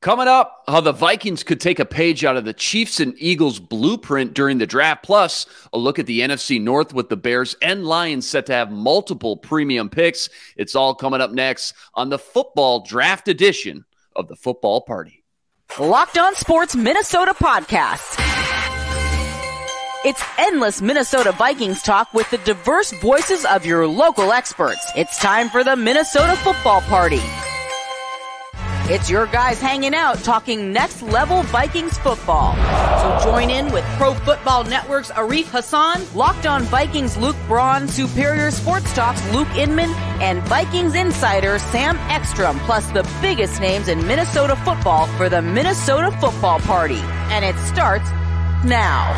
Coming up, how the Vikings could take a page out of the Chiefs and Eagles blueprint during the draft, plus a look at the NFC North with the Bears and Lions set to have multiple premium picks. It's all coming up next on the football draft edition of the Football Party. Locked On Sports Minnesota podcast. It's endless Minnesota Vikings talk with the diverse voices of your local experts. It's time for the Minnesota Football Party. It's your guys hanging out talking next-level Vikings football. So join in with Pro Football Network's Arif Hassan, Locked On Vikings Luke Braun, Superior Sports Talk's Luke Inman, and Vikings insider Sam Ekstrom, plus the biggest names in Minnesota football for the Minnesota Football Party. And it starts now.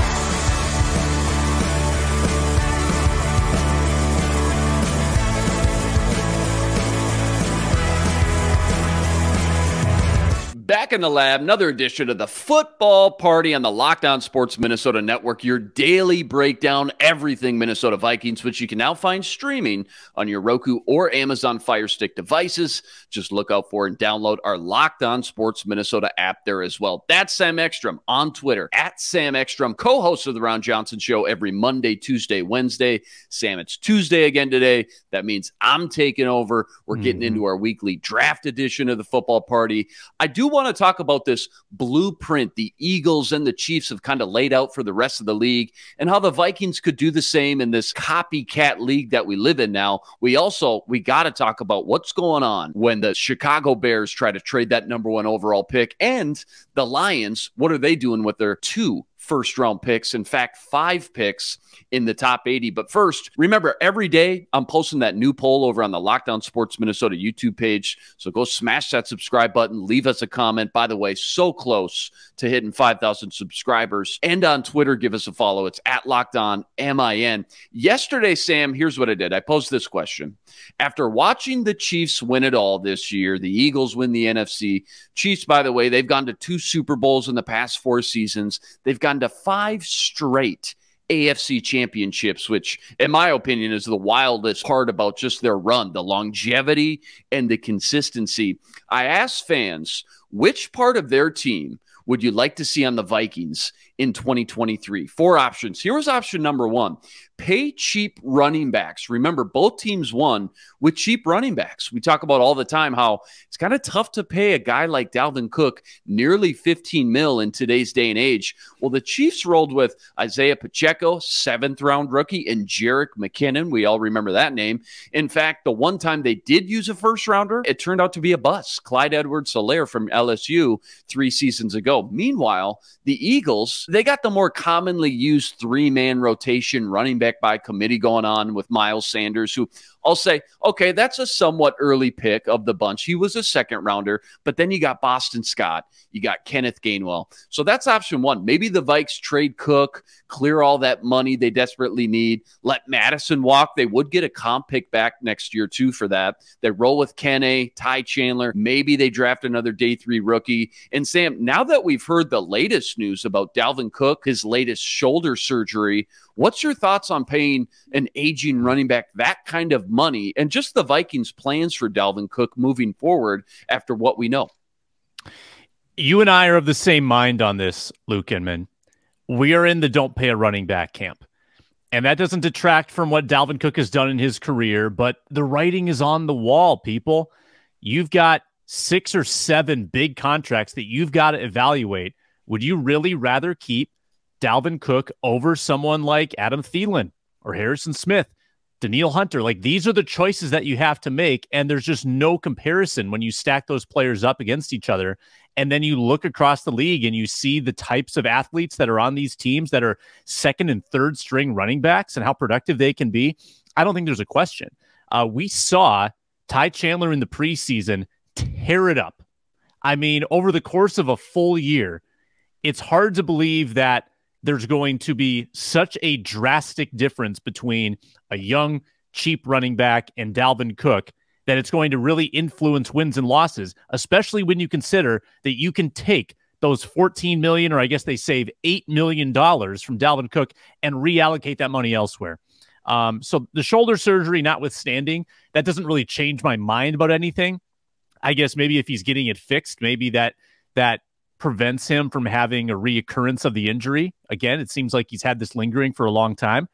Back in the lab, another edition of the Football Party on the Locked On Sports Minnesota Network, your daily breakdown, everything Minnesota Vikings, which you can now find streaming on your Roku or Amazon Fire Stick devices. Just look out for and download our Locked On Sports Minnesota app there as well. That's Sam Ekstrom on Twitter, at Sam Ekstrom, co-host of the Ron Johnson Show every Monday, Tuesday, Wednesday. Sam, it's Tuesday again today. That means I'm taking over. We're getting into our weekly draft edition of the Football Party. I do want to talk about this blueprint the Eagles and the Chiefs have kind of laid out for the rest of the league and how the Vikings could do the same in this copycat league that we live in now. We got to talk about what's going on when the Chicago Bears try to trade that #1 overall pick, and the Lions, what are they doing with their 2 first-round picks? In fact, 5 picks in the top 80. But first, remember, every day I'm posting that new poll over on the Locked On Sports Minnesota YouTube page. So go smash that subscribe button. Leave us a comment. By the way, so close to hitting 5,000 subscribers. And on Twitter, give us a follow. It's at Locked On MIN. Yesterday, Sam, here's what I did. I posed this question. After watching the Chiefs win it all this year, the Eagles win the NFC. Chiefs, by the way, they've gone to 2 Super Bowls in the past 4 seasons. They've gone to 5 straight AFC championships, which in my opinion is the wildest part about just their run, the longevity and the consistency. I asked fans, which part of their team would you like to see on the Vikings in 2023? 4 options. Here was option number 1. Pay cheap running backs. Remember, both teams won with cheap running backs. We talk about all the time how it's kind of tough to pay a guy like Dalvin Cook nearly $15 million in today's day and age. Well, the Chiefs rolled with Isaiah Pacheco, 7th-round rookie, and Jerick McKinnon. We all remember that name. In fact, the one time they did use a first-rounder, it turned out to be a bust. Clyde Edwards-Helaire from LSU 3 seasons ago. Meanwhile, the Eagles, they got the more commonly used 3-man rotation running back by committee going on with Miles Sanders, who I'll say, okay, that's a somewhat early pick of the bunch. He was a 2nd rounder, but then you got Boston Scott, you got Kenneth Gainwell. So that's option 1. Maybe the Vikes trade Cook, clear all that money they desperately need, let Madison walk. They would get a comp pick back next year too for that. They roll with Kenne, Ty Chandler. Maybe they draft another day 3 rookie. And Sam, now that we've heard the latest news about Dalvin Cook, his latest shoulder surgery, what's your thoughts on paying an aging running back that kind of money and just the Vikings' plans for Dalvin Cook moving forward after what we know? You and I are of the same mind on this, Luke Inman. We are in the don't pay a running back camp. And that doesn't detract from what Dalvin Cook has done in his career, but the writing is on the wall, people. You've got 6 or 7 big contracts that you've got to evaluate. Would you really rather keep Dalvin Cook over someone like Adam Thielen or Harrison Smith, Danielle Hunter? Like, these are the choices that you have to make, and there's just no comparison when you stack those players up against each other. And then you look across the league and you see the types of athletes that are on these teams that are 2nd and 3rd string running backs and how productive they can be. I don't think there's a question. We saw Ty Chandler in the preseason tear it up. I mean, over the course of a full year, it's hard to believe that there's going to be such a drastic difference between a young, cheap running back and Dalvin Cook that it's going to really influence wins and losses, especially when you consider that you can take those $14 million, or I guess they save $8 million from Dalvin Cook and reallocate that money elsewhere. So the shoulder surgery notwithstanding, that doesn't really change my mind about anything. I guess maybe if he's getting it fixed, maybe that that prevents him from having a reoccurrence of the injury. Again, it seems like he's had this lingering for a long time.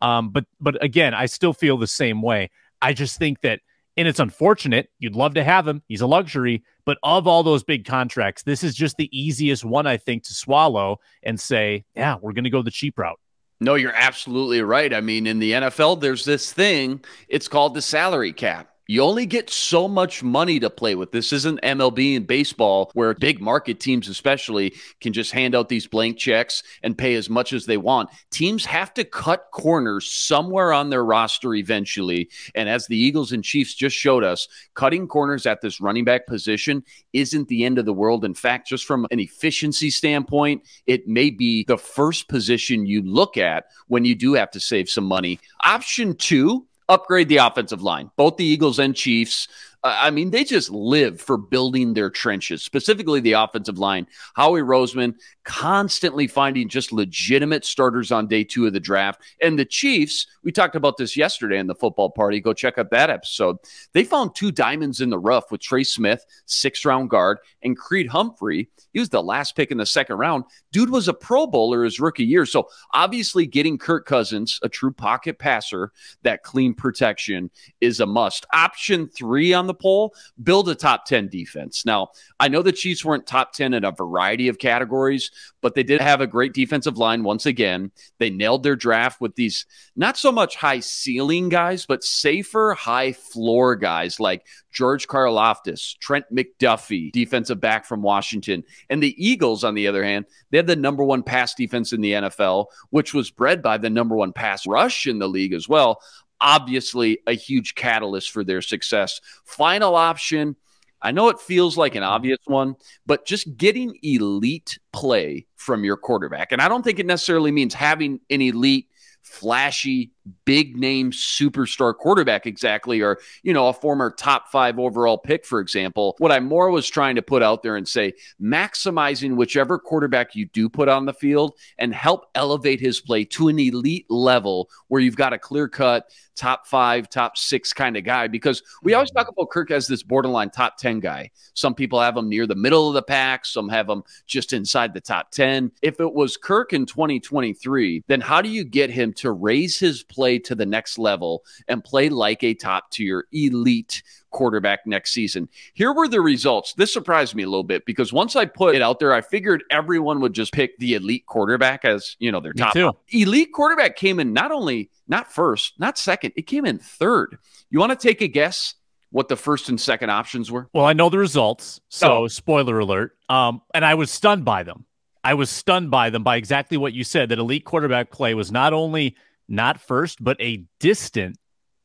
But again, I still feel the same way. I just think that, and it's unfortunate, you'd love to have him. He's a luxury. But of all those big contracts, this is just the easiest one, I think, to swallow and say, yeah, we're going to go the cheap route. No, you're absolutely right. I mean, in the NFL, there's this thing. It's called the salary cap. You only get so much money to play with. This isn't MLB and baseball where big market teams especially can just hand out these blank checks and pay as much as they want. Teams have to cut corners somewhere on their roster eventually. And as the Eagles and Chiefs just showed us, cutting corners at this running back position isn't the end of the world. In fact, just from an efficiency standpoint, it may be the first position you look at when you do have to save some money. Option 2, upgrade the offensive line. Both the Eagles and Chiefs, I mean, they just live for building their trenches, specifically the offensive line. Howie Roseman constantly finding just legitimate starters on day 2 of the draft. And the Chiefs, we talked about this yesterday in the football party. Go check out that episode. They found 2 diamonds in the rough with Trey Smith, 6th-round guard, and Creed Humphrey. He was the last pick in the 2nd round. Dude was a Pro Bowler his rookie year. So obviously getting Kirk Cousins, a true pocket passer, that clean protection is a must. Option 3 on the poll, build a top 10 defense. Now, I know the Chiefs weren't top 10 in a variety of categories, but they did have a great defensive line once again. They nailed their draft with these not so much high ceiling guys, but safer high floor guys like George Karlaftis, Trent McDuffie, defensive back from Washington. And the Eagles, on the other hand, they had the #1 pass defense in the NFL, which was bred by the #1 pass rush in the league as well. Obviously, a huge catalyst for their success. Final option, I know it feels like an obvious one, but just getting elite play from your quarterback. And I don't think it necessarily means having an elite, flashy, big-name superstar quarterback exactly, or, a former top 5 overall pick, for example. What I more was trying to put out there and say, maximizing whichever quarterback you do put on the field and help elevate his play to an elite level where you've got a clear-cut top 5, top 6 kind of guy, because we always talk about Kirk as this borderline top 10 guy. Some people have him near the middle of the pack. Some have him just inside the top 10. If it was Kirk in 2023, then how do you get him to raise his play to the next level and play like a top-tier elite quarterback next season? Here were the results. This surprised me a little bit because once I put it out there, I figured everyone would just pick the elite quarterback as, their top. Elite quarterback came in not first, not second. It came in 3rd. You want to take a guess what the 1st and 2nd options were? Well, I know the results, so spoiler alert. And I was stunned by them. I was stunned by them, by exactly what you said, that elite quarterback play was not only not first, but a distant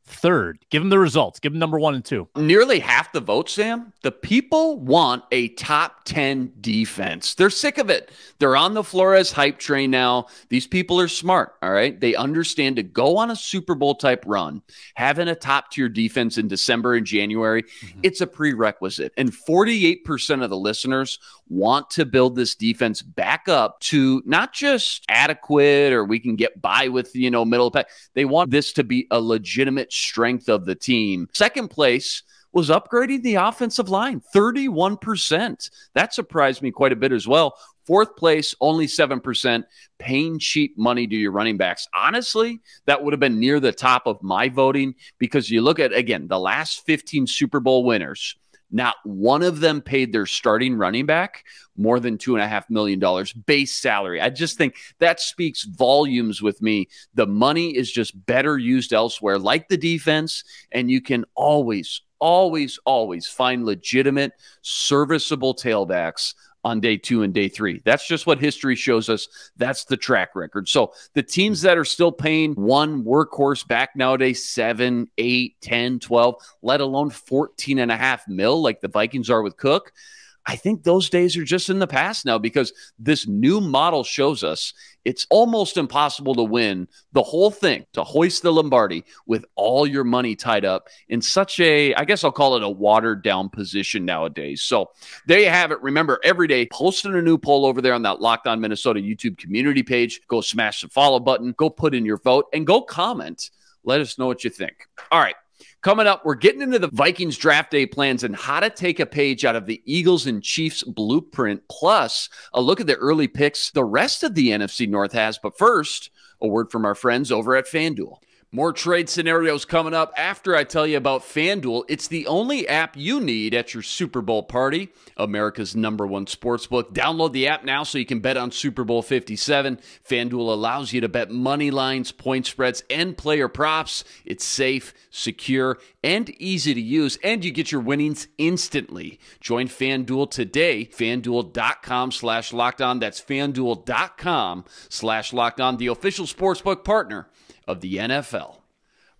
3rd. Give them the results. Give them #1 and 2. Nearly half the vote, Sam. The people want a top 10 defense. They're sick of it. They're on the Flores hype train now. These people are smart, all right? They understand to go on a Super Bowl type run, having a top tier defense in December and January, it's a prerequisite. And 48% of the listeners want to build this defense back up to not just adequate or we can get by with, middle of the pack. They want this to be a legitimate strength of the team. 2nd place was upgrading the offensive line, 31%. That surprised me quite a bit as well. 4th place, only 7%, paying cheap money to your running backs. Honestly, that would have been near the top of my voting because you look at, again, the last 15 Super Bowl winners. Not one of them paid their starting running back more than $2.5 million base salary. I just think that speaks volumes with me. The money is just better used elsewhere, like the defense, and you can always find legitimate, serviceable tailbacks on day 2 and day 3. That's just what history shows us. That's the track record. So the teams that are still paying one workhorse back nowadays, 7, 8, 10, 12, let alone 14.5 mil like the Vikings are with Cook, I think those days are just in the past now because this new model shows us it's almost impossible to win the whole thing, to hoist the Lombardi with all your money tied up in such a, I guess I'll call it a watered down position nowadays. So there you have it. Remember, every day posting a new poll over there on that Locked On Minnesota YouTube community page. Go smash the follow button, go put in your vote, and go comment. Let us know what you think. All right. Coming up, we're getting into the Vikings draft day plans and how to take a page out of the Eagles and Chiefs blueprint, plus a look at the early picks the rest of the NFC North has. But first, a word from our friends over at FanDuel. More trade scenarios coming up after I tell you about FanDuel. It's the only app you need at your Super Bowl party, America's #1 sportsbook. Download the app now so you can bet on Super Bowl 57. FanDuel allows you to bet money lines, point spreads, and player props. It's safe, secure, and easy to use, and you get your winnings instantly. Join FanDuel today, FanDuel.com/lockedon. That's FanDuel.com/lockedon, the official sportsbook partner of the NFL.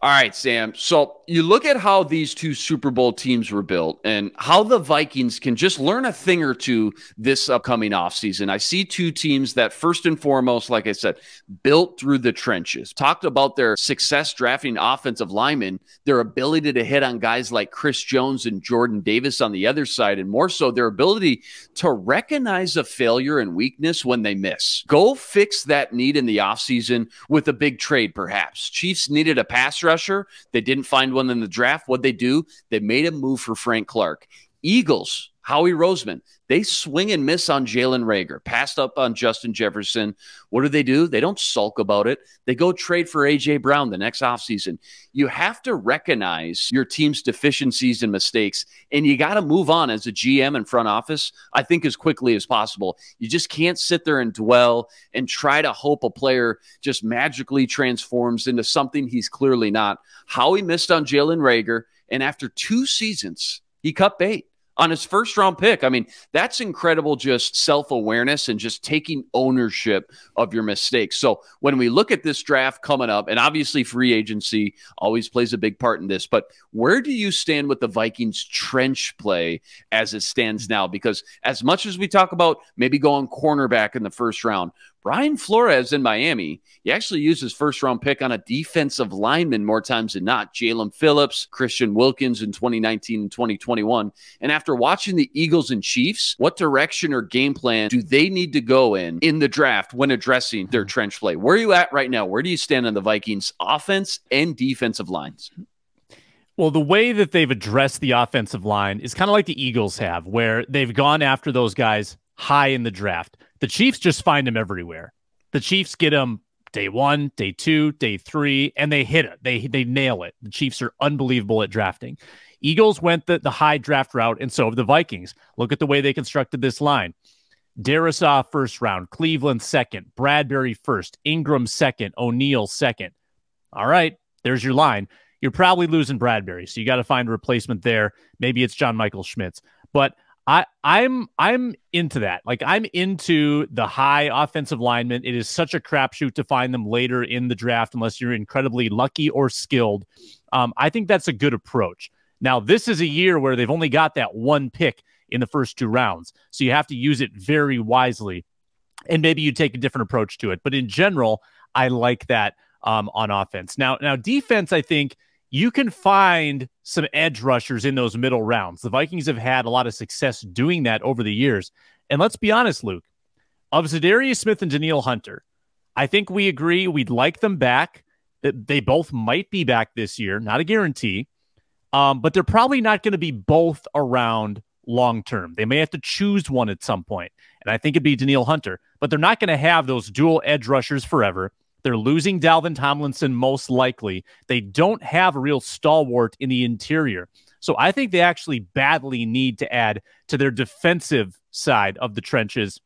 All right, Sam. So you look at how these two Super Bowl teams were built and how the Vikings can just learn a thing or two this upcoming offseason. I see two teams that, first and foremost, like I said, built through the trenches. Talked about their success drafting offensive linemen, their ability to hit on guys like Chris Jones and Jordan Davis on the other side, and more so their ability to recognize a failure and weakness when they miss. Go fix that need in the offseason with a big trade, perhaps. Chiefs needed a pass rusher. They didn't find one in the draft. What'd they do? They made a move for Frank Clark. Eagles, Howie Roseman, they swing and miss on Jalen Reagor, passed up on Justin Jefferson. What do? They don't sulk about it. They go trade for A.J. Brown the next offseason. You have to recognize your team's deficiencies and mistakes, and you got to move on as a GM and front office, I think, as quickly as possible. You just can't sit there and dwell and try to hope a player just magically transforms into something he's clearly not. Howie missed on Jalen Reagor, and after 2 seasons, he cut bait on his first-round pick. I mean, that's incredible, just self-awareness and just taking ownership of your mistakes. So when we look at this draft coming up, and obviously free agency always plays a big part in this, but where do you stand with the Vikings trench play as it stands now? Because as much as we talk about maybe going cornerback in the first round, Brian Flores in Miami, he actually used his first-round pick on a defensive lineman more times than not. Jalen Phillips, Christian Wilkins in 2019 and 2021. And after watching the Eagles and Chiefs, what direction or game plan do they need to go in the draft when addressing their trench play? Where are you at right now? Where do you stand on the Vikings offense and defensive lines? Well, the way that they've addressed the offensive line is kind of like the Eagles have, where they've gone after those guys high in the draft. The Chiefs just find them everywhere. The Chiefs get them day 1, day 2, day 3, and they hit it. They nail it. The Chiefs are unbelievable at drafting. Eagles went the high draft route, and so have the Vikings. Look at the way they constructed this line. Darisaw first round, Cleveland second, Bradbury first, Ingram second, O'Neal second. All right, there's your line. You're probably losing Bradbury, so you got to find a replacement there. Maybe it's John Michael Schmitz. But I'm into that. Like, I'm into the high offensive linemen. It is such a crapshoot to find them later in the draft unless you're incredibly lucky or skilled. I think that's a good approach. Now, this is a year where they've only got that 1 pick in the first 2 rounds, so you have to use it very wisely, and maybe you take a different approach to it. But in general, I like that on offense. Now defense, I think you can find some edge rushers in those middle rounds. The Vikings have had a lot of success doing that over the years. And let's be honest, Luke, of Za'Darius Smith and Danielle Hunter, I think we agree we'd like them back. They both might be back this year, not a guarantee, but they're probably not going to be both around long-term. They may have to choose one at some point, and I think it'd be Danielle Hunter, but they're not going to have those dual edge rushers forever. They're losing Dalvin Tomlinson most likely. They don't have a real stalwart in the interior. So I think they actually badly need to add to their defensive side of the trenches.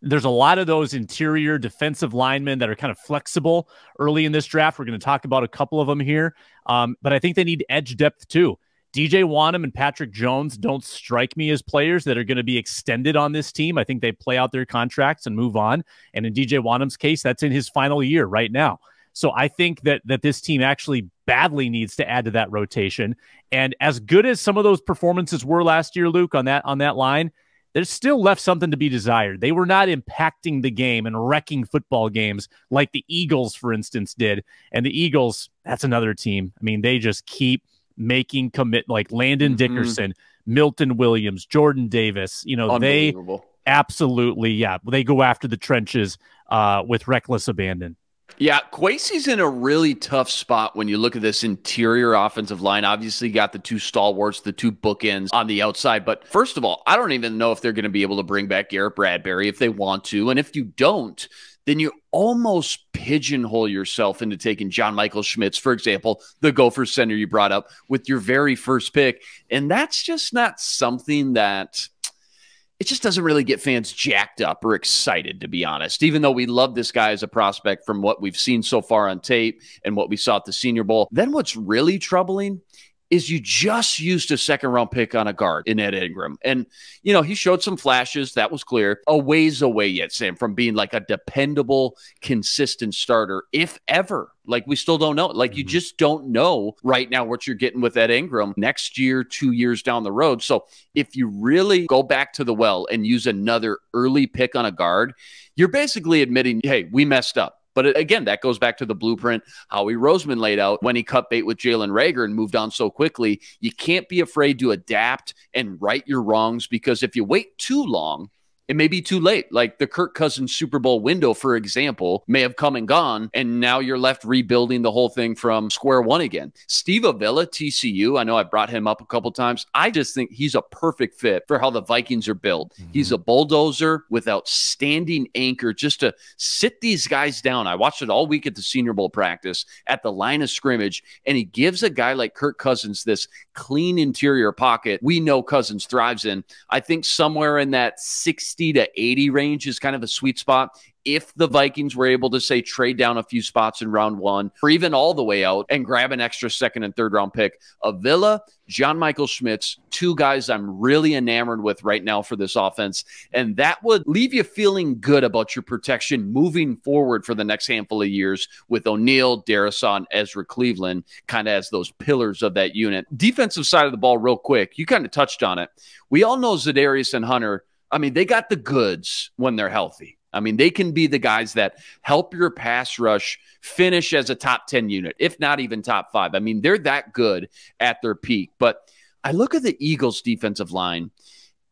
There's a lot of those interior defensive linemen that are kind of flexible early in this draft. We're going to talk about a couple of them here. But I think they need edge depth too. DJ Wanham and Patrick Jones don't strike me as players that are going to be extended on this team. I think they play out their contracts and move on. And in DJ Wanham's case, that's in his final year right now. So I think that this team actually badly needs to add to that rotation. And as good as some of those performances were last year, Luke, on that line, there's still left something to be desired. They were not impacting the game and wrecking football games like the Eagles, for instance, did. And the Eagles, that's another team. I mean, they just keep making commit, like Landon Dickerson, Milton Williams, Jordan Davis. You know, they absolutely, they go after the trenches with reckless abandon. Yeah, Kwesi's in a really tough spot when you look at this interior offensive line. Obviously, you got the two stalwarts, the two bookends on the outside. But first of all, I don't even know if they're going to be able to bring back Garrett Bradbury if they want to. And if you don't, then you almost pigeonhole yourself into taking John Michael Schmitz, for example, the Gopher center you brought up, with your very first pick. And that's just not something that it just doesn't really get fans jacked up or excited, to be honest, even though we love this guy as a prospect from what we've seen so far on tape and what we saw at the Senior Bowl. Then what's really troubling is you just used a second-round pick on a guard in Ed Ingram. And, you know, he showed some flashes. That was clear. A ways away yet, Sam, from being like a dependable, consistent starter, if ever. Like, we still don't know. Like, you just don't know right now what you're getting with Ed Ingram next year, 2 years down the road. So if you really go back to the well and use another early pick on a guard, you're basically admitting, hey, we messed up. But again, that goes back to the blueprint Howie Roseman laid out when he cut bait with Jalen Reagor and moved on so quickly. You can't be afraid to adapt and right your wrongs, because if you wait too long, it may be too late. Like the Kirk Cousins Super Bowl window, for example, may have come and gone, and now you're left rebuilding the whole thing from square one again. Steve Avila, TCU, I know I brought him up a couple times. I just think he's a perfect fit for how the Vikings are built. He's a bulldozer with outstanding anchor just to sit these guys down. I watched it all week at the Senior Bowl practice at the line of scrimmage, and he gives a guy like Kirk Cousins this clean interior pocket we know Cousins thrives in. I think somewhere in that 60 to 80 range is kind of a sweet spot. If the Vikings were able to, say, trade down a few spots in round one, or even all the way out and grab an extra second and third round pick, Avila, John Michael Schmitz, two guys I'm really enamored with right now for this offense. And that would leave you feeling good about your protection moving forward for the next handful of years with O'Neal, Darrisaw, Ezra Cleveland kind of as those pillars of that unit. Defensive side of the ball, real quick, you kind of touched on it. We all know Za'Darius and Hunter, I mean, they got the goods when they're healthy. I mean, they can be the guys that help your pass rush finish as a top 10 unit, if not even top 5. I mean, they're that good at their peak. But I look at the Eagles' defensive line,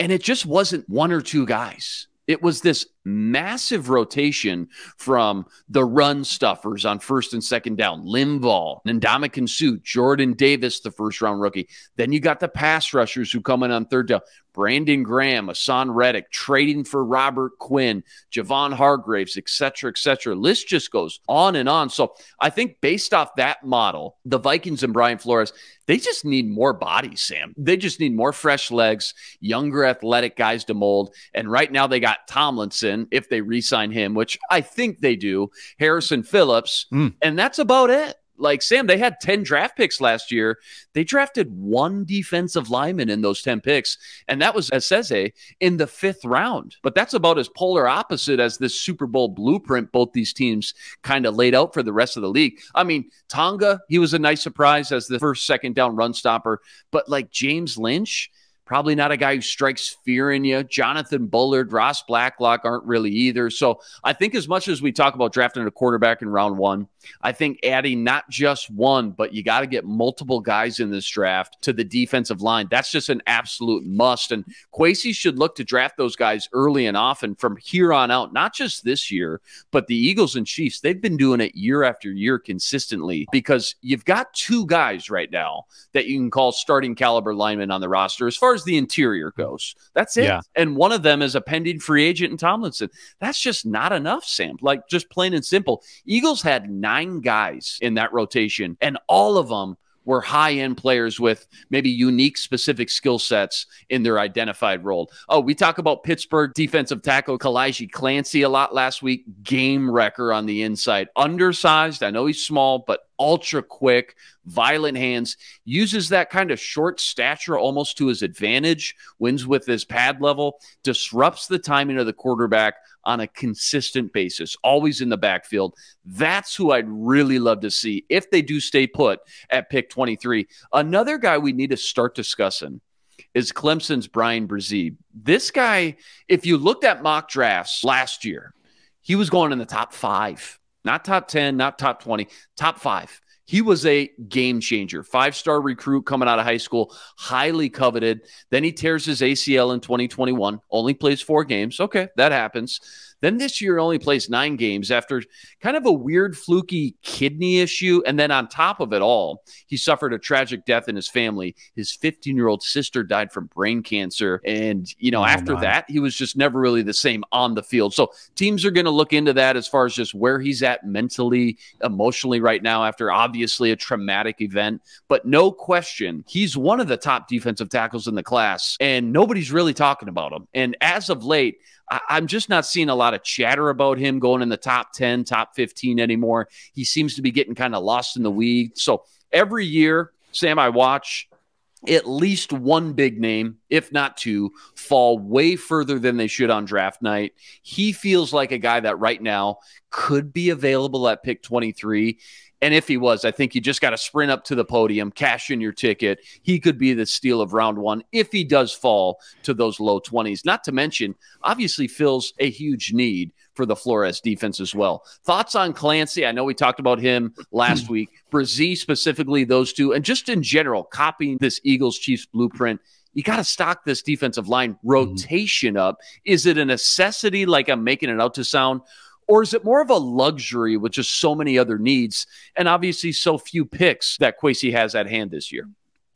and it just wasn't one or two guys. It was this massive rotation from the run stuffers on first and second down, Linval, Ndamukong Suh, Jordan Davis, the first-round rookie. Then you got the pass rushers who come in on third down. Brandon Graham, Hassan Reddick, trading for Robert Quinn, Javon Hargraves, et cetera, et cetera. List just goes on and on. So I think based off that model, the Vikings and Brian Flores, they just need more bodies, Sam. They just need more fresh legs, younger athletic guys to mold. And right now they got Tomlinson, if they re-sign him, which I think they do, Harrison Phillips, and that's about it. Like, Sam, they had 10 draft picks last year. They drafted one defensive lineman in those 10 picks, and that was Eseze in the 5th round. But that's about as polar opposite as this Super Bowl blueprint both these teams kind of laid out for the rest of the league. I mean, Tonga, he was a nice surprise as the first, second down run stopper. But like James Lynch, probably not a guy who strikes fear in you. Jonathan Bullard, Ross Blacklock aren't really either. So I think as much as we talk about drafting a quarterback in round one, I think adding not just one, but you got to get multiple guys in this draft to the defensive line. That's just an absolute must. And Kwesi should look to draft those guys early and often from here on out, not just this year, but the Eagles and Chiefs, they've been doing it year after year consistently, because you've got two guys right now that you can call starting caliber linemen on the roster as far as the interior goes. That's it. Yeah. And one of them is a pending free agent in Tomlinson. That's just not enough, Sam. Like, just plain and simple. Eagles had 9 guys in that rotation, and all of them were high-end players with maybe unique specific skill sets in their identified role. Oh, we talk about Pittsburgh defensive tackle Kalaji Clancy a lot last week. Game wrecker on the inside. Undersized. I know he's small, but ultra quick, violent hands, uses that kind of short stature almost to his advantage, wins with his pad level, disrupts the timing of the quarterback on a consistent basis, always in the backfield. That's who I'd really love to see if they do stay put at pick 23. Another guy we need to start discussing is Clemson's Brian Brzee. This guy, if you looked at mock drafts last year, he was going in the top 5. Not top 10, not top 20, top 5. He was a game changer, 5-star recruit coming out of high school, highly coveted. Then he tears his ACL in 2021, only plays 4 games. Okay, that happens. Then this year only plays 9 games after kind of a weird fluky kidney issue. And then on top of it all, he suffered a tragic death in his family. His 15-year-old sister died from brain cancer. And, after that, he was just never really the same on the field. So teams are going to look into that as far as just where he's at mentally, emotionally right now after obviously a traumatic event. But no question, he's one of the top defensive tackles in the class, and nobody's really talking about him. And as of late, I'm just not seeing a lot of chatter about him going in the top 10, top 15 anymore. He seems to be getting kind of lost in the weeds. So every year, Sam, I watch at least one big name, if not 2, fall way further than they should on draft night. He feels like a guy that right now could be available at pick 23. And if he was, I think you just got to sprint up to the podium, cash in your ticket. He could be the steal of round 1 if he does fall to those low 20s. Not to mention, obviously fills a huge need for the Flores defense as well. Thoughts on Clancy? I know we talked about him last week. Brzee specifically, those 2. And just in general, copying this Eagles-Chiefs blueprint, you got to stock this defensive line rotation up. Is it a necessity like I'm making it out to sound? Or is it more of a luxury with just so many other needs and obviously so few picks that Kwesi has at hand this year?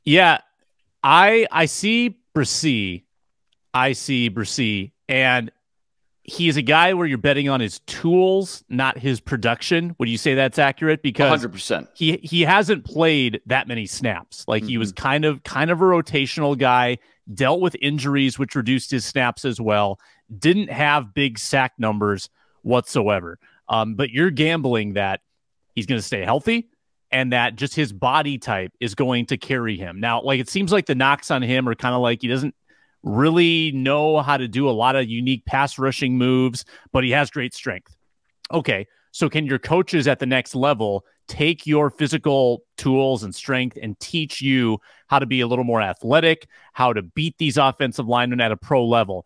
Yeah, I see Brzee. And he's a guy where you're betting on his tools, not his production. Would you say that's accurate? Because 100%. He hasn't played that many snaps. Like he was kind of a rotational guy, dealt with injuries, which reduced his snaps as well. Didn't have big sack numbers whatsoever. But you're gambling that he's going to stay healthy and that just his body type is going to carry him. Now, like, it seems like the knocks on him are kind of like he doesn't really know how to do a lot of unique pass rushing moves, but he has great strength. Okay, so can your coaches at the next level take your physical tools and strength and teach you how to be a little more athletic, how to beat these offensive linemen at a pro level?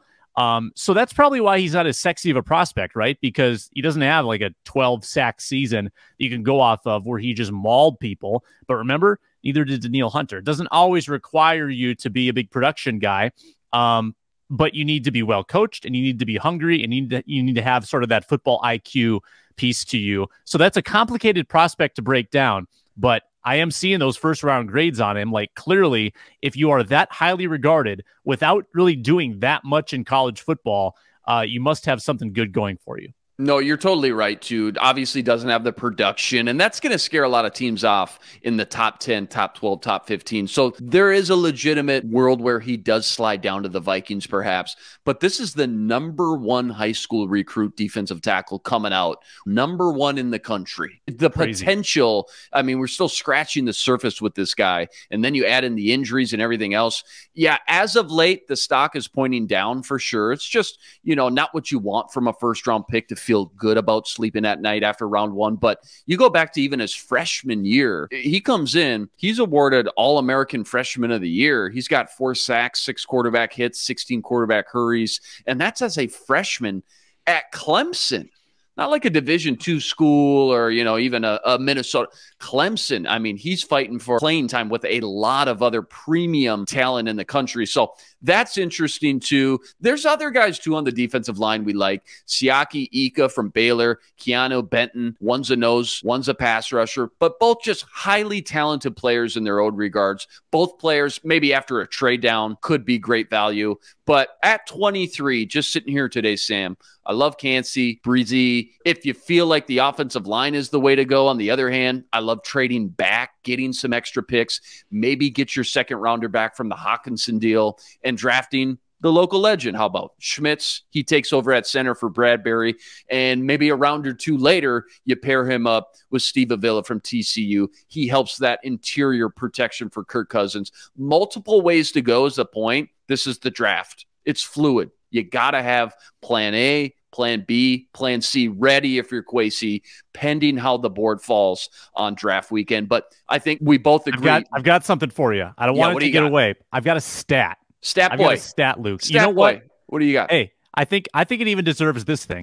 So that's probably why he's not as sexy of a prospect, right? Because he doesn't have like a 12-sack season you can go off of where he just mauled people. But remember, neither did Danielle Hunter. It doesn't always require you to be a big production guy, but you need to be well coached and you need to be hungry and you need to have sort of that football IQ piece to you. So that's a complicated prospect to break down, but I am seeing those first-round grades on him. Like, clearly, if you are that highly regarded without really doing that much in college football, you must have something good going for you. No, you're totally right, too. Obviously doesn't have the production, and that's going to scare a lot of teams off in the top 10, top 12, top 15. So there is a legitimate world where he does slide down to the Vikings, perhaps. But this is the #1 high school recruit defensive tackle coming out, #1 in the country. The Crazy. potential, I mean, we're still scratching the surface with this guy. And then you add in the injuries and everything else. Yeah, as of late, the stock is pointing down for sure. It's just, not what you want from a first-round pick to feel good about sleeping at night after round 1. But you go back to even his freshman year, he comes in, he's awarded All-American Freshman of the Year. He's got 4 sacks, 6 quarterback hits, 16 quarterback hurries, and that's as a freshman at Clemson. Not like a Division II school or, even a Minnesota. Clemson, I mean, he's fighting for playing time with a lot of other premium talent in the country. So that's interesting, too. There's other guys, too, on the defensive line we like. Siaki Ika from Baylor, Keanu Benton. One's a nose, one's a pass rusher, but both just highly talented players in their own regards. Both players, maybe after a trade down, could be great value. But at 23, just sitting here today, Sam, I love Clancy, Brzee. If you feel like the offensive line is the way to go, on the other hand, I love trading back, getting some extra picks, maybe get your second rounder back from the Hawkinson deal, and drafting the local legend. How about Schmitz? He takes over at center for Bradbury, and maybe a round or 2 later, you pair him up with Steve Avila from TCU. He helps that interior protection for Kirk Cousins. Multiple ways to go is the point. This is the draft. It's fluid. You got to have plan A, plan B, plan C ready if you're Kwesi, pending how the board falls on draft weekend. But I think we both agree. I've got something for you. I don't want it to get away. I've got a stat. Stat I've boy. got a stat, Luke. Stat you know boy. What? What do you got? Hey, I think it even deserves this thing.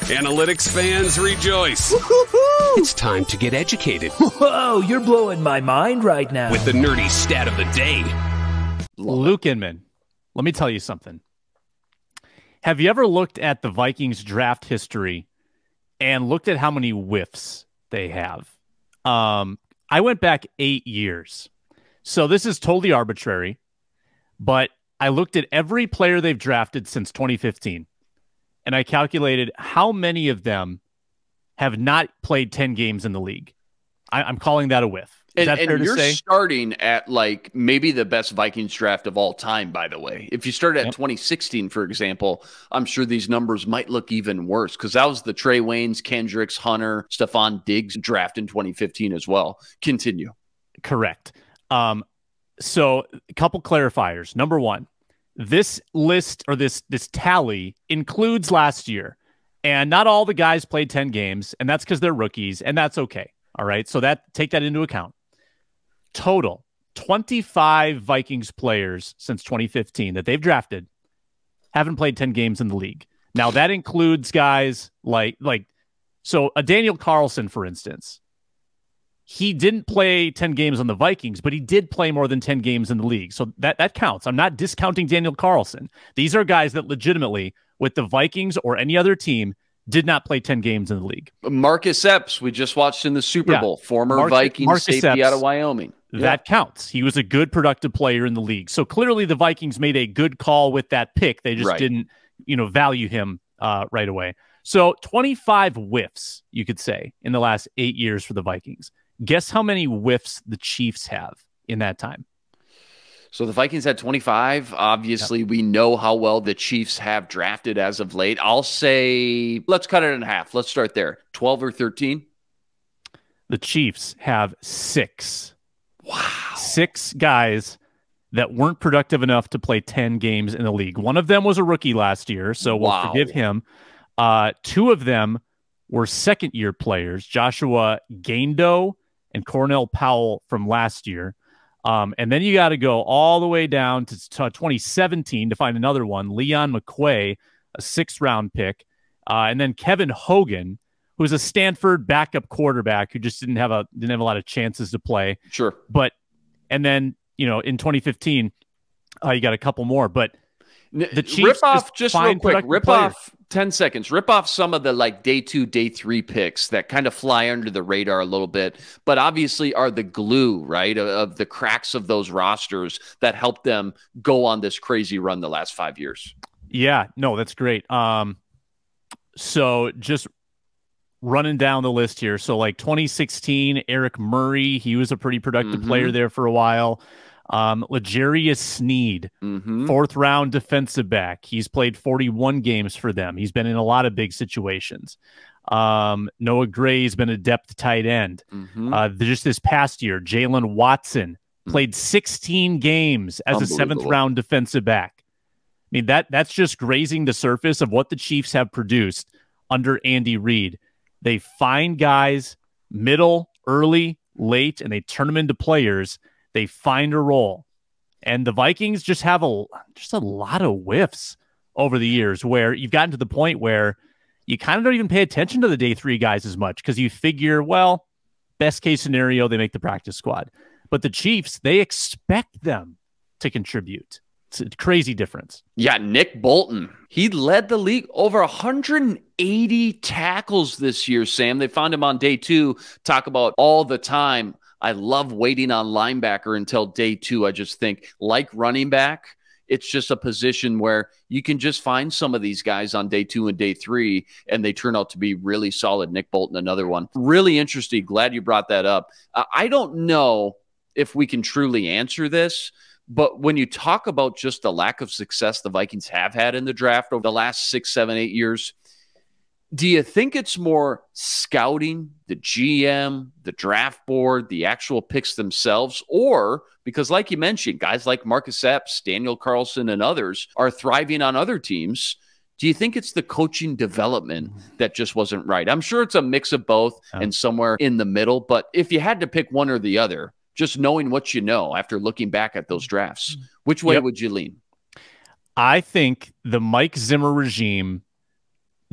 Analytics fans rejoice. Woo-hoo-hoo! It's time to get educated. Whoa, you're blowing my mind right now. With the nerdy stat of the day. Luke Inman, let me tell you something. Have you ever looked at the Vikings draft history and looked at how many whiffs they have? I went back 8 years. So this is totally arbitrary, but I looked at every player they've drafted since 2015, and I calculated how many of them have not played 10 games in the league. I'm calling that a whiff. Is that fair to you're say? Starting at like maybe the best Vikings draft of all time, by the way. If you started at 2016, for example, I'm sure these numbers might look even worse because that was the Trey Waynes, Kendricks, Hunter, Stephon Diggs draft in 2015 as well. Continue. Correct. So a couple clarifiers. Number one, this list or this tally includes last year, and not all the guys played 10 games, and that's because they're rookies, and that's okay. All right. So take that into account. Total 25 Vikings players since 2015 that they've drafted haven't played 10 games in the league. Now that includes guys like so a Daniel Carlson, for instance. He didn't play 10 games on the Vikings, but he did play more than 10 games in the league. So that counts. I'm not discounting Daniel Carlson. These are guys that legitimately, with the Vikings or any other team, did not play 10 games in the league. Marcus Epps, we just watched in the Super Bowl, former Vikings safety Epps, out of Wyoming. That counts. He was a good, productive player in the league. So clearly the Vikings made a good call with that pick. They just didn't, value him right away. So 25 whiffs, you could say, in the last 8 years for the Vikings. Guess how many whiffs the Chiefs have in that time? So the Vikings had 25. Obviously, we know how well the Chiefs have drafted as of late. I'll say, let's cut it in half. Let's start there. 12 or 13? The Chiefs have 6. Wow. 6 guys that weren't productive enough to play 10 games in the league. One of them was a rookie last year, so we'll forgive him. 2 of them were second-year players, Joshua Gaindo and Cornell Powell from last year. And then you got to go all the way down to 2017 to find another one, Leon McQuay, a 6th-round pick. And then Kevin Hogan, who was a Stanford backup quarterback who just didn't have a lot of chances to play. Sure. And then, in 2015, you got a couple more. But the Chiefs rip off, just real quick, rip players. off 10 seconds. Rip off some of the day 2, day 3 picks that kind of fly under the radar a little bit, but obviously are the glue, right, of the cracks of those rosters that helped them go on this crazy run the last 5 years. Yeah, no, that's great. So just running down the list here. So 2016, Eric Murray, he was a pretty productive player there for a while. L'Jarius Sneed, 4th-round defensive back. He's played 41 games for them. He's been in a lot of big situations. Noah Gray's been a depth tight end. Just this past year, Jalen Watson played 16 games as a 7th-round defensive back. I mean, that's just grazing the surface of what the Chiefs have produced under Andy Reid. They find guys middle, early, late, and they turn them into players. They find a role. And the Vikings just have a lot of whiffs over the years where you've gotten to the point where you kind of don't even pay attention to the day 3 guys as much because you figure, well, best case scenario, they make the practice squad. But the Chiefs, they expect them to contribute. It's a crazy difference. Yeah, Nick Bolton. He led the league over 180 tackles this year, Sam. They found him on day 2. Talk about all the time. I love waiting on linebacker until day 2. I just think, like running back, it's just a position where you can just find some of these guys on day 2 and day 3, and they turn out to be really solid. Nick Bolton, another one. Really interesting. Glad you brought that up. I don't know if we can truly answer this, but when you talk about just the lack of success the Vikings have had in the draft over the last 6, 7, 8 years, do you think it's more scouting, the GM, the draft board, the actual picks themselves, or because like you mentioned, guys like Marcus Epps, Daniel Carlson, and others are thriving on other teams? Do you think it's the coaching development that just wasn't right? I'm sure it's a mix of both and somewhere in the middle, but if you had to pick one or the other, just knowing what you know after looking back at those drafts, which way would you lean? I think the Mike Zimmer regime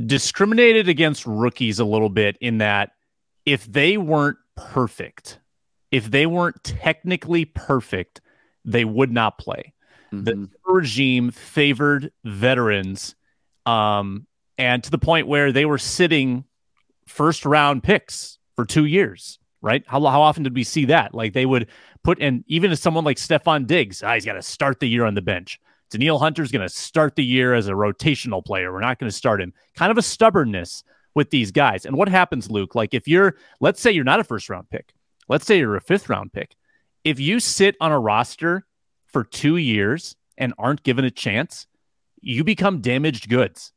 discriminated against rookies a little bit in that if they weren't perfect, if they weren't technically perfect, they would not play. The regime favored veterans, and to the point where they were sitting first-round picks for 2 years, right? How often did we see that? Like they would put in, even as someone like Stephon Diggs, he's got to start the year on the bench. Daniil Hunter's going to start the year as a rotational player. We're not going to start him. Kind of a stubbornness with these guys. And what happens, Luke? Like if let's say you're not a first-round pick. Let's say you're a fifth-round pick. If you sit on a roster for 2 years and aren't given a chance, you become damaged goods.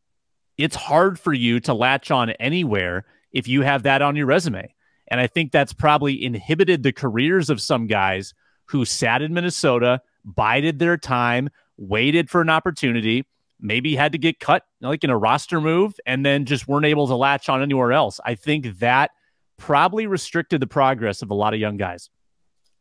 It's hard for you to latch on anywhere if you have that on your resume. And I think that's probably inhibited the careers of some guys who sat in Minnesota, bided their time, waited for an opportunity, maybe had to get cut like in a roster move, and then just weren't able to latch on anywhere else. I think that probably restricted the progress of a lot of young guys.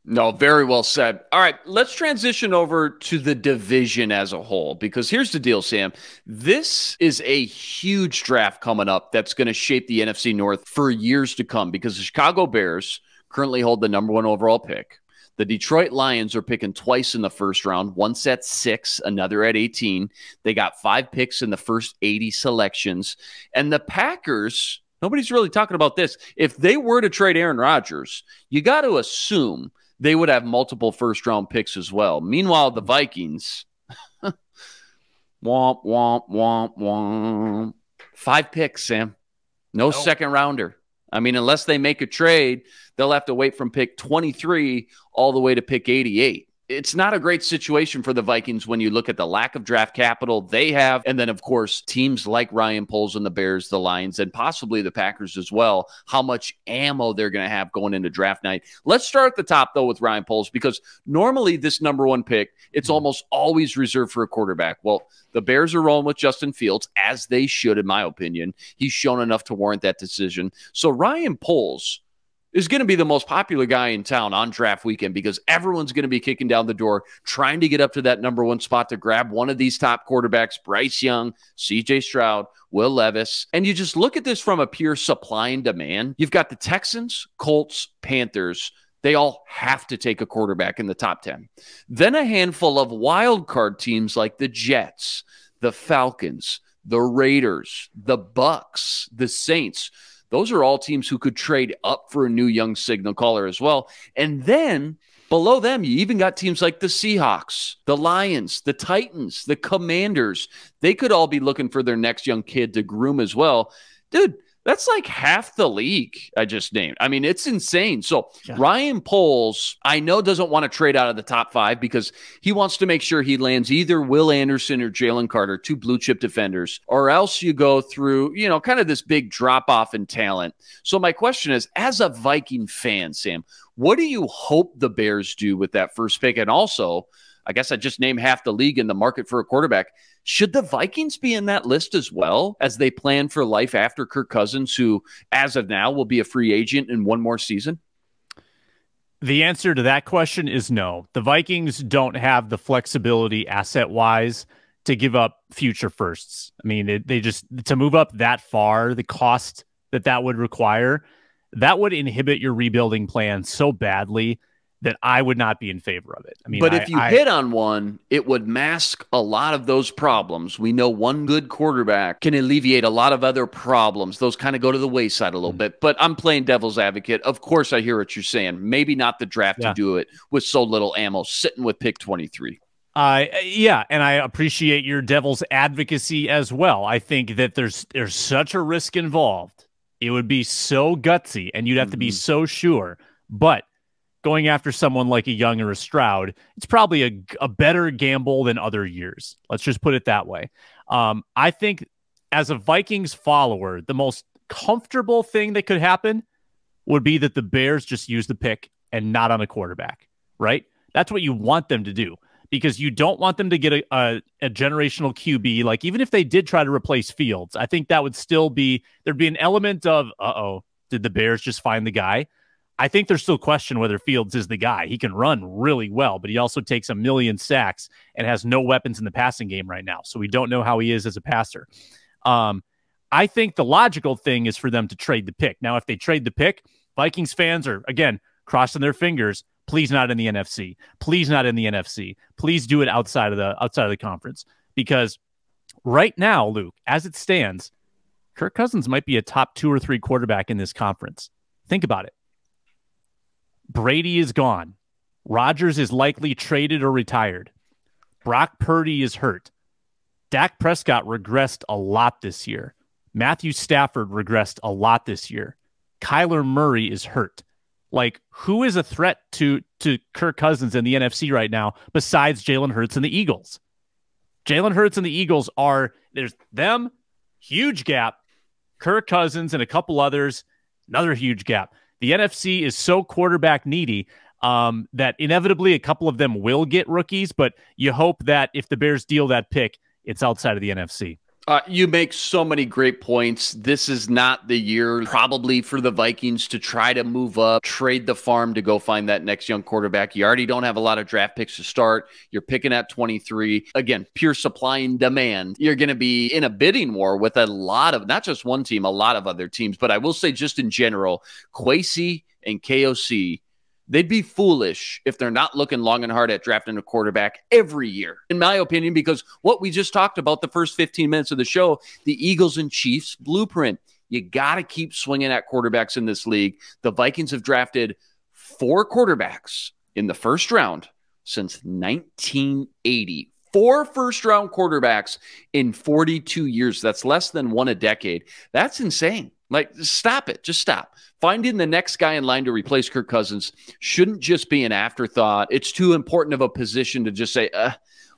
No, very well said. All right, let's transition over to the division as a whole, because here's the deal, Sam. This is a huge draft coming up that's going to shape the NFC North for years to come, because the Chicago Bears currently hold the number 1 overall pick. The Detroit Lions are picking twice in the first round, once at 6, another at 18. They got 5 picks in the first 80 selections. And the Packers, nobody's really talking about this. If they were to trade Aaron Rodgers, you got to assume they would have multiple first-round picks as well. Meanwhile, the Vikings, womp, womp, womp, womp. 5 picks, Sam. No second-rounder. I mean, unless they make a trade, they'll have to wait from pick 23 all the way to pick 88. It's not a great situation for the Vikings when you look at the lack of draft capital they have. And then, of course, teams like Ryan Poles and the Bears, the Lions, and possibly the Packers as well, how much ammo they're going to have going into draft night. Let's start at the top, though, with Ryan Poles, because normally this number 1 pick, it's almost always reserved for a quarterback. Well, the Bears are rolling with Justin Fields, as they should, in my opinion. He's shown enough to warrant that decision. So Ryan Poles is going to be the most popular guy in town on draft weekend, because everyone's going to be kicking down the door, trying to get up to that number 1 spot to grab one of these top quarterbacks, Bryce Young, CJ Stroud, Will Levis. And you just look at this from a pure supply and demand. You've got the Texans, Colts, Panthers. They all have to take a quarterback in the top 10. Then a handful of wild card teams like the Jets, the Falcons, the Raiders, the Bucks, the Saints. Those are all teams who could trade up for a new young signal caller as well. And then below them, you even got teams like the Seahawks, the Lions, the Titans, the Commanders. They could all be looking for their next young kid to groom as well. Dude, that's like half the league I just named. I mean, it's insane. So Ryan Poles, I know, doesn't want to trade out of the top 5 because he wants to make sure he lands either Will Anderson or Jalen Carter, 2 blue chip defenders, or else you go through, kind of this big drop off in talent. So my question is, as a Viking fan, Sam, what do you hope the Bears do with that first pick? And also, I guess I just named half the league in the market for a quarterback. Should the Vikings be in that list as well as they plan for life after Kirk Cousins, who, as of now, will be a free agent in 1 more season? The answer to that question is no. The Vikings don't have the flexibility asset-wise to give up future firsts. I mean, they just, to move up that far, the cost that would require, that would inhibit your rebuilding plan so badly that I would not be in favor of it. I mean, but if you hit on one, it would mask a lot of those problems. We know one good quarterback can alleviate a lot of other problems. Those kind of go to the wayside a little bit, but I'm playing devil's advocate. Of course, I hear what you're saying. Maybe not the draft to do it with so little ammo, sitting with pick 23. Yeah, and I appreciate your devil's advocacy as well. I think that there's such a risk involved. It would be so gutsy, and you'd have to be so sure. But going after someone like a Young or a Stroud, it's probably a better gamble than other years. Let's just put it that way. I think as a Vikings follower, the most comfortable thing that could happen would be that the Bears just use the pick and not on a quarterback, right? That's what you want them to do, because you don't want them to get a generational QB. Like, even if they did try to replace Fields, I think that would still be, there'd be an element of, did the Bears just find the guy? I think there's still question whether Fields is the guy. He can run really well, but he also takes 1 million sacks and has no weapons in the passing game right now. So we don't know how he is as a passer. I think the logical thing is for them to trade the pick. Now, if they trade the pick, Vikings fans are, again, crossing their fingers. Please not in the NFC. Please not in the NFC. Please do it outside of the conference. Because right now, Luke, as it stands, Kirk Cousins might be a top 2 or 3 quarterback in this conference. Think about it. Brady is gone. Rodgers is likely traded or retired. Brock Purdy is hurt. Dak Prescott regressed a lot this year. Matthew Stafford regressed a lot this year. Kyler Murray is hurt. Like, who is a threat to Kirk Cousins in the NFC right now besides Jalen Hurts and the Eagles? Jalen Hurts and the Eagles there's them, huge gap. Kirk Cousins and a couple others, another huge gap. The NFC is so quarterback needy that inevitably a couple of them will get rookies, but you hope that if the Bears deal that pick, it's outside of the NFC. You make so many great points. This is not the year probably for the Vikings to try to move up, trade the farm to go find that next young quarterback. You already don't have a lot of draft picks to start. You're picking at 23. Again, pure supply and demand. You're going to be in a bidding war with a lot of, not just one team, a lot of other teams. But I will say just in general, Kwesi and KOC, they'd be foolish if they're not looking long and hard at drafting a quarterback every year, in my opinion, because what we just talked about the first 15 minutes of the show, the Eagles and Chiefs blueprint. You got to keep swinging at quarterbacks in this league. The Vikings have drafted 4 quarterbacks in the first round since 1980. 4 first-round quarterbacks in 42 years. That's less than one a decade. That's insane. Like, stop it. Just stop. Finding the next guy in line to replace Kirk Cousins shouldn't just be an afterthought. It's too important of a position to just say,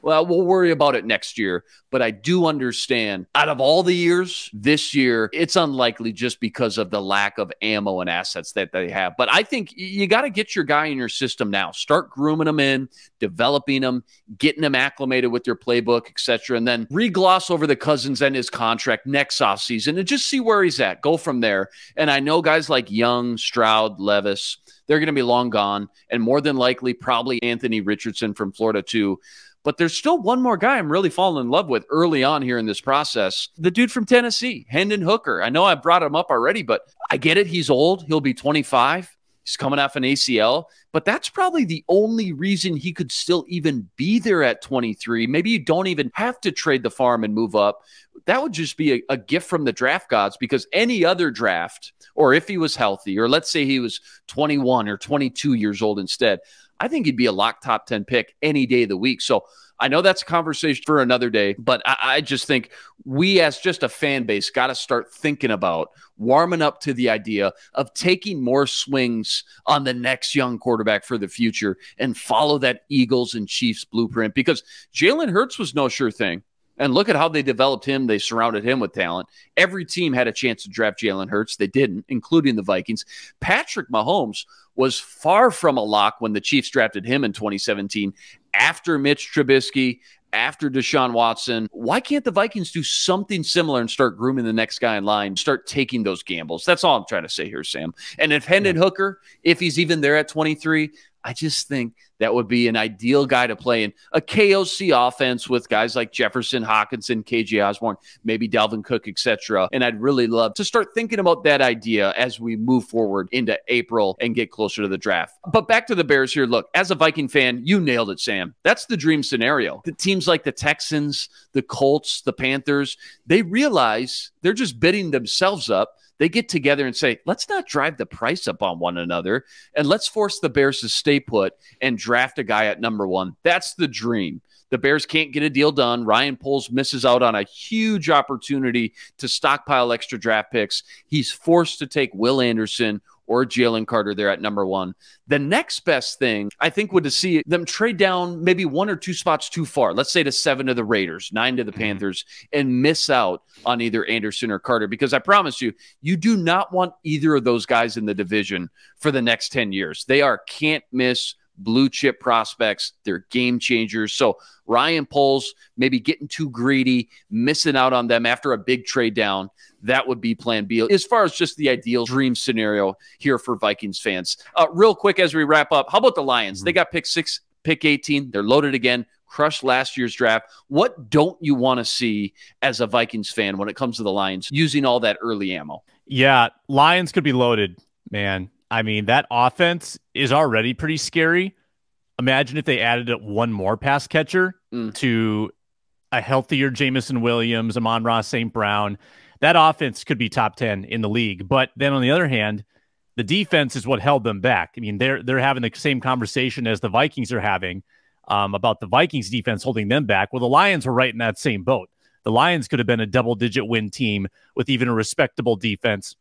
well, we'll worry about it next year. But I do understand out of all the years, this year, it's unlikely just because of the lack of ammo and assets that they have. But I think you got to get your guy in your system now. Start grooming him in, developing him, getting him acclimated with your playbook, etc. And then re-gloss over the Cousins and his contract next offseason and just see where he's at. Go from there. And I know guys like Young, Stroud, Levis, they're going to be long gone. And more than likely, probably Anthony Richardson from Florida too. But there's still one more guy I'm really falling in love with early on here in this process. The dude from Tennessee, Hendon Hooker. I know I brought him up already, but I get it. He's old. He'll be 25. He's coming off an ACL. But that's probably the only reason he could still even be there at 23. Maybe you don't even have to trade the farm and move up. That would just be a gift from the draft gods, because any other draft, or if he was healthy, or let's say he was 21 or 22 years old instead, I think he'd be a lock top 10 pick any day of the week. So I know that's a conversation for another day, but I just think we as just a fan base got to start thinking about warming up to the idea of taking more swings on the next young quarterback for the future and follow that Eagles and Chiefs blueprint, because Jalen Hurts was no sure thing. And look at how they developed him. They surrounded him with talent. Every team had a chance to draft Jalen Hurts. They didn't, including the Vikings. Patrick Mahomes was far from a lock when the Chiefs drafted him in 2017 after Mitch Trubisky, after Deshaun Watson. Why can't the Vikings do something similar and start grooming the next guy in line, start taking those gambles? That's all I'm trying to say here, Sam. And if Hendon Hooker, if he's even there at 23, I just think that would be an ideal guy to play in a KOC offense with guys like Jefferson, Hawkinson, KJ Osborne, maybe Dalvin Cook, etc. And I'd really love to start thinking about that idea as we move forward into April and get closer to the draft. But back to the Bears here. Look, as a Viking fan, you nailed it, Sam. That's the dream scenario. The teams like the Texans, the Colts, the Panthers, they realize they're just bidding themselves up. They get together and say, let's not drive the price up on one another, and let's force the Bears to stay put and draft a guy at number 1. That's the dream. The Bears can't get a deal done. Ryan Poles misses out on a huge opportunity to stockpile extra draft picks. He's forced to take Will Anderson or Jalen Carter there at number 1. The next best thing, I think, would to see them trade down maybe 1 or 2 spots too far. Let's say to 7 to the Raiders, 9 to the Panthers, and miss out on either Anderson or Carter, because I promise you, you do not want either of those guys in the division for the next 10 years. They are can't-miss blue chip prospects. They're game changers. So Ryan Poles maybe getting too greedy, missing out on them after a big trade down. That would be plan B as far as just the ideal dream scenario here for Vikings fans. Real quick as we wrap up, how about the Lions? They got pick 6, pick 18. They're loaded again. crushed last year's draft. What don't you want to see as a Vikings fan when it comes to the Lions using all that early ammo? Yeah, Lions could be loaded, man. I mean, that offense is already pretty scary. Imagine if they added one more pass catcher to a healthier Jamison Williams, Amon-Ra St. Brown. That offense could be top 10 in the league. But then on the other hand, the defense is what held them back. I mean, they're having the same conversation as the Vikings are having about the Vikings defense holding them back. Well, the Lions are right in that same boat. The Lions could have been a double-digit win team with even a respectable defense.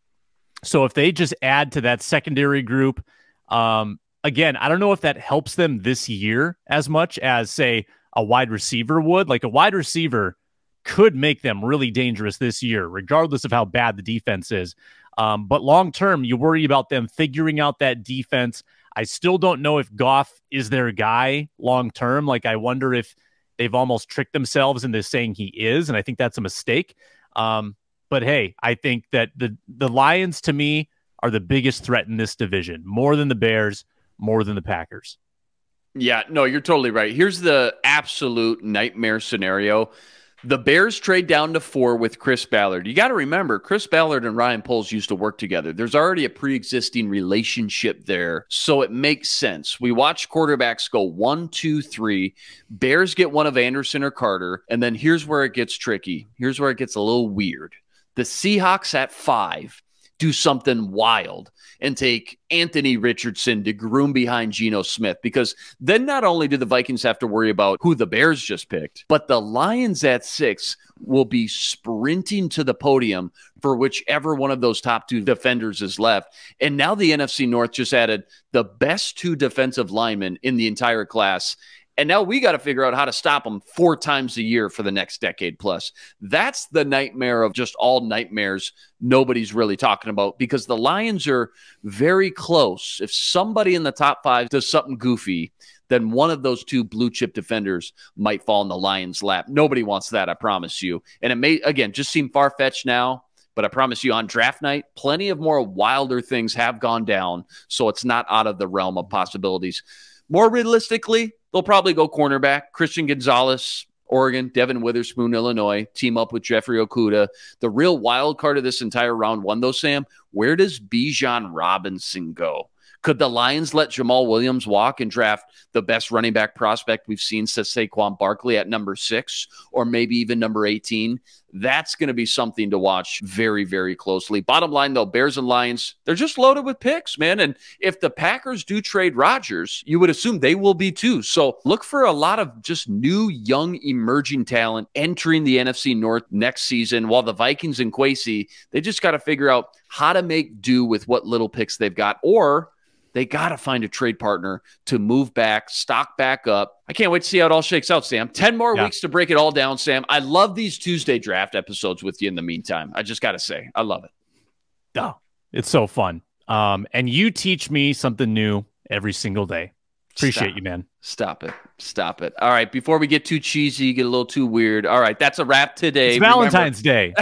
So if they just add to that secondary group, again, I don't know if that helps them this year as much as, say, a wide receiver would. Like a wide receiver could make them really dangerous this year, regardless of how bad the defense is. But long-term, you worry about them figuring out that defense. I still don't know if Goff is their guy long-term. Like, I wonder if they've almost tricked themselves into saying he is, and I think that's a mistake. But hey, I think that the Lions, to me, are the biggest threat in this division, more than the Bears, more than the Packers. Yeah, no, you're totally right. Here's the absolute nightmare scenario. The Bears trade down to 4 with Chris Ballard. You got to remember, Chris Ballard and Ryan Poles used to work together. There's already a pre-existing relationship there, so it makes sense. We watch quarterbacks go 1, 2, 3. Bears get one of Anderson or Carter, and then here's where it gets tricky. Here's where it gets a little weird. The Seahawks at 5 do something wild and take Anthony Richardson to groom behind Geno Smith, because then not only do the Vikings have to worry about who the Bears just picked, but the Lions at 6 will be sprinting to the podium for whichever one of those top 2 defenders is left. And now the NFC North just added the best 2 defensive linemen in the entire class. And now we got to figure out how to stop them 4 times a year for the next decade plus. That's the nightmare of just all nightmares nobody's really talking about, because the Lions are very close. If somebody in the top 5 does something goofy, then one of those 2 blue chip defenders might fall in the Lions' lap. Nobody wants that, I promise you. And it may, again, just seem far-fetched now, but I promise you on draft night, plenty of more wilder things have gone down, so it's not out of the realm of possibilities. More realistically, they'll probably go cornerback. Christian Gonzalez, Oregon. Devin Witherspoon, Illinois. Team up with Jeffrey Okudah. The real wild card of this entire round 1, though, Sam, where does Bijan Robinson go? Could the Lions let Jamal Williams walk and draft the best running back prospect we've seen since Saquon Barkley at number 6, or maybe even number 18? That's going to be something to watch very, very closely. Bottom line, though, Bears and Lions, they're just loaded with picks, man. And if the Packers do trade Rodgers, you would assume they will be too. So look for a lot of just new, young, emerging talent entering the NFC North next season, while the Vikings and Kwesi, they just got to figure out how to make do with what little picks they've got, or they got to find a trade partner to move back, stock back up. I can't wait to see how it all shakes out, Sam. 10 more weeks to break it all down, Sam. I love these Tuesday draft episodes with you in the meantime. I just got to say, I love it. Oh, it's so fun. And you teach me something new every single day. Appreciate you, man. Stop it. Stop it. All right. Before we get too cheesy, get a little too weird. All right. That's a wrap today. It's Valentine's Day.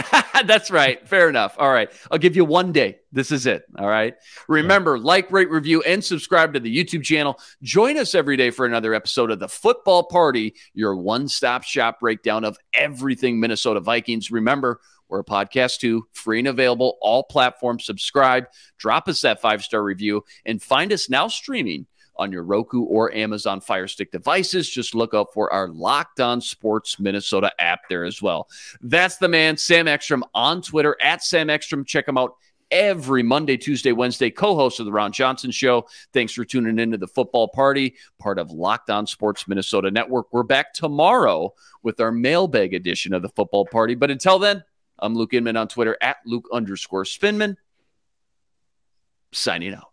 That's right. Fair enough. All right. I'll give you 1 day. This is it. All right. Remember, like, rate, review, and subscribe to the YouTube channel. Join us every day for another episode of The Football Party, your one-stop shop breakdown of everything Minnesota Vikings. Remember, we're a podcast too, free and available, all platforms. Subscribe, drop us that 5-star review, and find us now streaming on your Roku or Amazon Fire Stick devices. Just look out for our Locked On Sports Minnesota app there as well. That's the man, Sam Ekstrom, on Twitter, at Sam Ekstrom. Check him out every Monday, Tuesday, Wednesday, co-host of The Ron Johnson Show. Thanks for tuning into The Football Party, part of Locked On Sports Minnesota Network. We're back tomorrow with our mailbag edition of The Football Party. But until then, I'm Luke Inman on Twitter, at Luke_Spinman. Signing out.